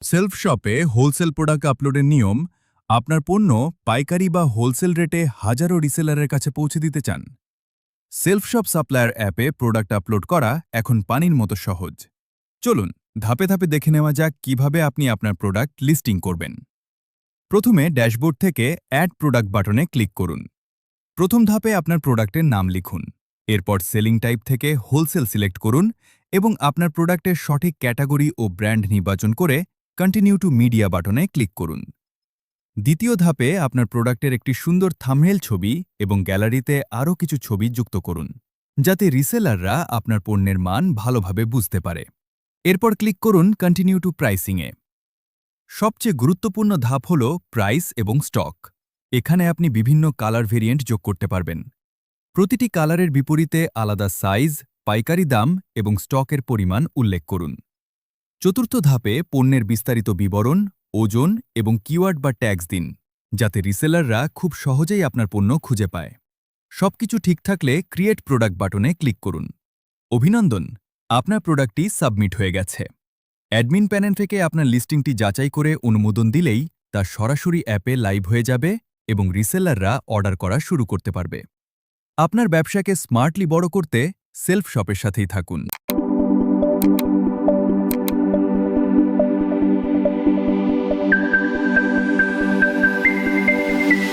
Self শপে wholesale product আপলোডের নিয়ম। আপনার পণ্য পাইকারি বা হোলসেল রেটে হাজারো রিসেলারের কাছে পৌঁছে দিতে চান। সেলফ শপ সাপ্লায়ার অ্যাপে প্রোডাক্ট আপলোড করা এখন পানির মতো সহজ। চলুন ধাপে ধাপে দেখে নেওয়া যাক কিভাবে আপনি আপনার প্রোডাক্ট লিস্টিং করবেন। প্রথমে ড্যাশবোর্ড থেকে অ্যাড প্রোডাক্ট বাটনে ক্লিক করুন। প্রথম ধাপে আপনার প্রোডাক্টের নাম লিখুন। এরপর সেলিং টাইপ থেকে হোলসেল সিলেক্ট করুন এবং আপনার প্রোডাক্টের সঠিক ক্যাটাগরি ও ব্র্যান্ড নির্বাচন করে কন্টিনিউ টু মিডিয়া বাটনে ক্লিক করুন। দ্বিতীয় ধাপে আপনার প্রোডাক্টের একটি সুন্দর থাম্বনেল ছবি এবং গ্যালারিতে আরও কিছু ছবি যুক্ত করুন, যাতে রিসেলাররা আপনার পণ্যের মান ভালোভাবে বুঝতে পারে। এরপর ক্লিক করুন কন্টিনিউ টু প্রাইসিংয়ে। সবচেয়ে গুরুত্বপূর্ণ ধাপ হল প্রাইস এবং স্টক। এখানে আপনি বিভিন্ন কালার ভেরিয়েন্ট যোগ করতে পারবেন। প্রতিটি কালারের বিপরীতে আলাদা সাইজ, পাইকারি দাম এবং স্টকের পরিমাণ উল্লেখ করুন। চতুর্থ ধাপে পণ্যের বিস্তারিত বিবরণ, ওজন এবং কিওয়ার্ড বা ট্যাগস দিন, যাতে রিসেলাররা খুব সহজেই আপনার পণ্য খুঁজে পায়। সবকিছু ঠিক থাকলে ক্রিয়েট প্রোডাক্ট বাটনে ক্লিক করুন। অভিনন্দন, আপনার প্রোডাক্টটি সাবমিট হয়ে গেছে। অ্যাডমিন প্যানেল থেকে আপনার লিস্টিংটি যাচাই করে অনুমোদন দিলেই তা সরাসরি অ্যাপে লাইভ হয়ে যাবে এবং রিসেলাররা অর্ডার করা শুরু করতে পারবে। আপনার ব্যবসাকে স্মার্টলি বড় করতে সেলফ শপের সাথেই থাকুন।